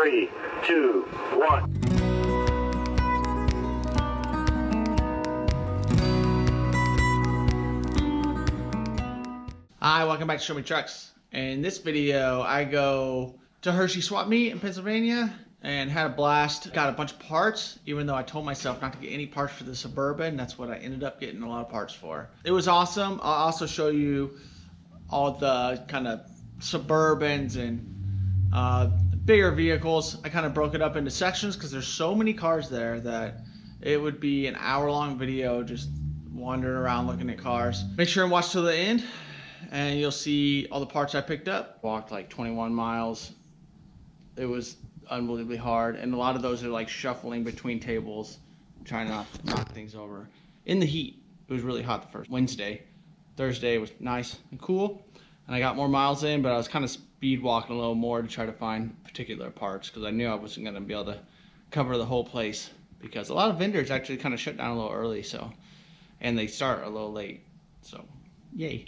3, 2, 1. Hi, welcome back to Show Me Trucks. In this video, I go to Hershey Swap Meet in Pennsylvania and had a blast. Got a bunch of parts, even though I told myself not to get any parts for the Suburban. That's what I ended up getting a lot of parts for. It was awesome. I'll also show you all the kind of Suburbans and bigger vehicles. I kind of broke it up into sections because there's so many cars there that it would be an hour-long video just wandering around looking at cars. Make sure and watch till the end, and you'll see all the parts I picked up. Walked like 21 miles. It was unbelievably hard, and a lot of those are like shuffling between tables, trying not to knock things over. In the heat, it was really hot the first Wednesday. Thursday was nice and cool, and I got more miles in, but I was kind of speed walking a little more to try to find particular parts because I knew I wasn't going to be able to cover the whole place because a lot of vendors actually kind of shut down a little early, so, and they start a little late, so yay.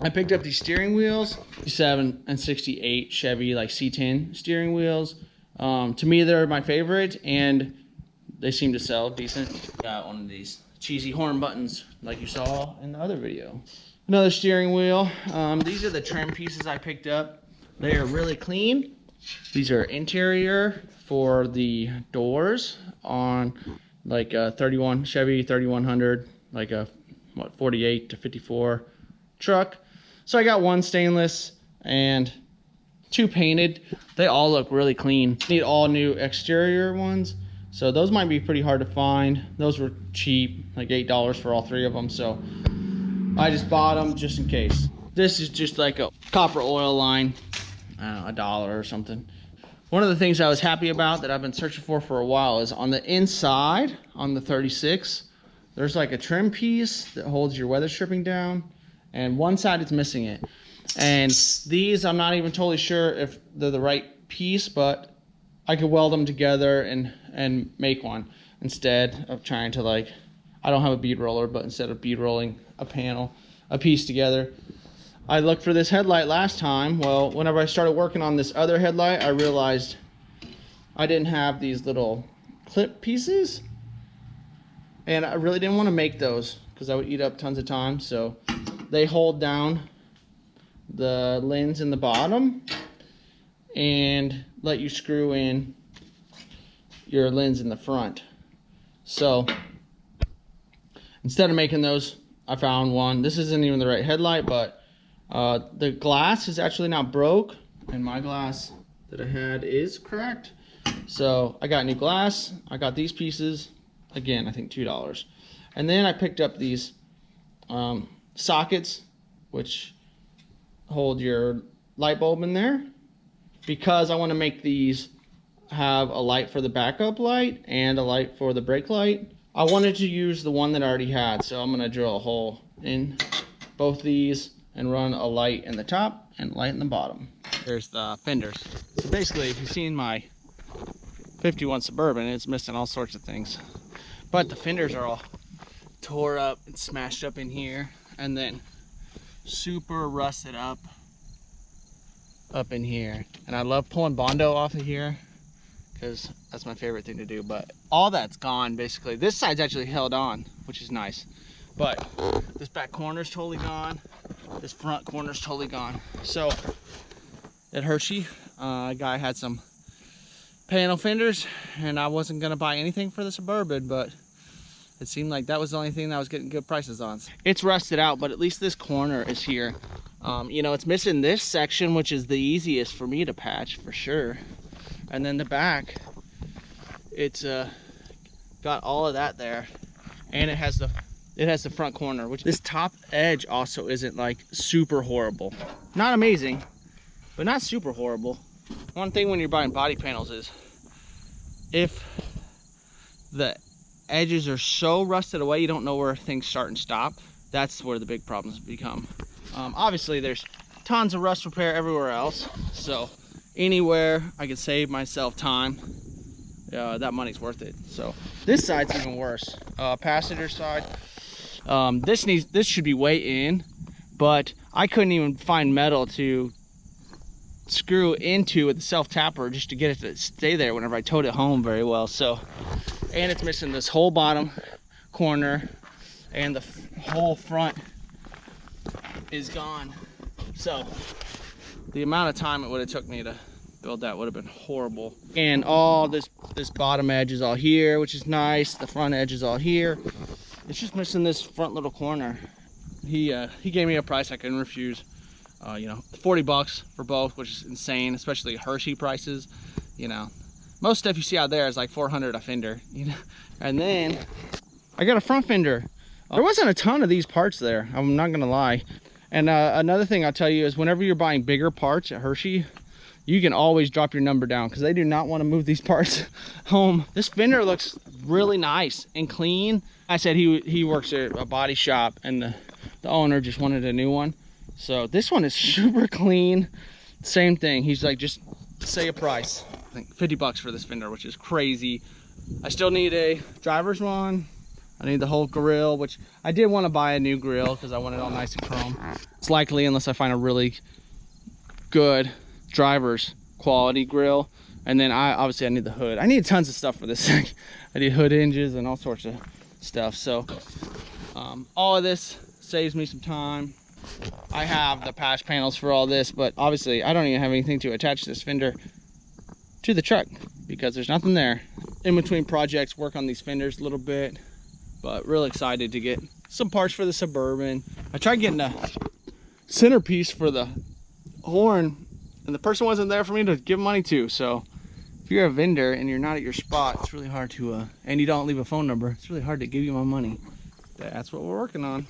I picked up these steering wheels, 67 and 68 Chevy like C10 steering wheels. To me, they're my favorite, and they seem to sell decent. Got one of these cheesy horn buttons like you saw in the other video. Another steering wheel. These are the trim pieces I picked up. They are really clean. These are interior for the doors on like a 31 Chevy 3100, like a 48 to 54 truck. So I got one stainless and two painted. They all look really clean. Need all new exterior ones. So those might be pretty hard to find. Those were cheap, like $8 for all three of them. So I just bought them just in case. This is just like a copper oil line, I don't know, $1 or something. One of the things I was happy about that I've been searching for a while is on the inside, on the 36, there's like a trim piece that holds your weather stripping down, and one side is missing it. And these, I'm not even totally sure if they're the right piece, but I could weld them together and make one instead of trying to, like, I don't have a bead roller, but instead of bead rolling a piece together. I looked for this headlight last time. Well, whenever I started working on this other headlight, I realized I didn't have these little clip pieces, and I really didn't want to make those because that would eat up tons of time. So they hold down the lens in the bottom and let you screw in your lens in the front. So instead of making those, I found one. This isn't even the right headlight, but the glass is actually now broke, and my glass that I had is cracked. So I got new glass. I got these pieces, again, I think $2. And then I picked up these sockets, which hold your light bulb in there, because I want to make these have a light for the backup light and a light for the brake light. I wanted to use the one that I already had, so I'm going to drill a hole in both these and run a light in the top and light in the bottom. There's the fenders. So basically, if you've seen my 51 Suburban, it's missing all sorts of things. But the fenders are all tore up and smashed up in here, and then super rusted up in here. And I love pulling Bondo off of here because that's my favorite thing to do. But all that's gone, basically. This side's actually held on, which is nice. But this back corner's totally gone. This front corner's totally gone. So at Hershey, a guy had some panel fenders, and I wasn't gonna buy anything for the Suburban, but it seemed like that was the only thing that I was getting good prices on. It's rusted out, but at least this corner is here. You know, it's missing this section, which is the easiest for me to patch for sure. And then the back, it's got all of that there, and it has the front corner, which this top edge also isn't like super horrible. Not amazing, but not super horrible. One thing when you're buying body panels is if the edges are so rusted away you don't know where things start and stop, that's where the big problems become. Obviously there's tons of rust repair everywhere else, so anywhere I could save myself time, that money's worth it. So this side's even worse. Passenger side, this should be way in, but I couldn't even find metal to screw into with the self tapper just to get it to stay there whenever I towed it home very well. So, and it's missing this whole bottom corner, and the whole front is gone. So the amount of time it would have took me to build that would have been horrible. And all this bottom edge is all here, which is nice. The front edge is all here. It's just missing this front little corner. He gave me a price I couldn't refuse. You know, 40 bucks for both, which is insane, especially Hershey prices. You know, most stuff you see out there is like 400 a fender, you know. And then I got a front fender. There wasn't a ton of these parts there, I'm not gonna lie. And another thing I'll tell you is whenever you're buying bigger parts at Hershey, you can always drop your number down because they do not want to move these parts home. This fender looks really nice and clean. I said he works at a body shop, and the owner just wanted a new one. So this one is super clean. Same thing. He's like, just say a price. I think 50 bucks for this fender, which is crazy. I still need a driver's one. I need the whole grill, which I did want to buy a new grill because I want it all nice and chrome. It's likely, unless I find a really good driver's quality grill. And then obviously I need the hood. I need tons of stuff for this thing. I need hood hinges and all sorts of stuff. So all of this saves me some time. I have the patch panels for all this, but obviously I don't even have anything to attach this fender to the truck because there's nothing there. In between projects, work on these fenders a little bit, but really excited to get some parts for the Suburban. I tried getting a centerpiece for the horn and the person wasn't there for me to give money to. So if you're a vendor and you're not at your spot, it's really hard to and you don't leave a phone number, it's really hard to give you my money. That's what we're working on.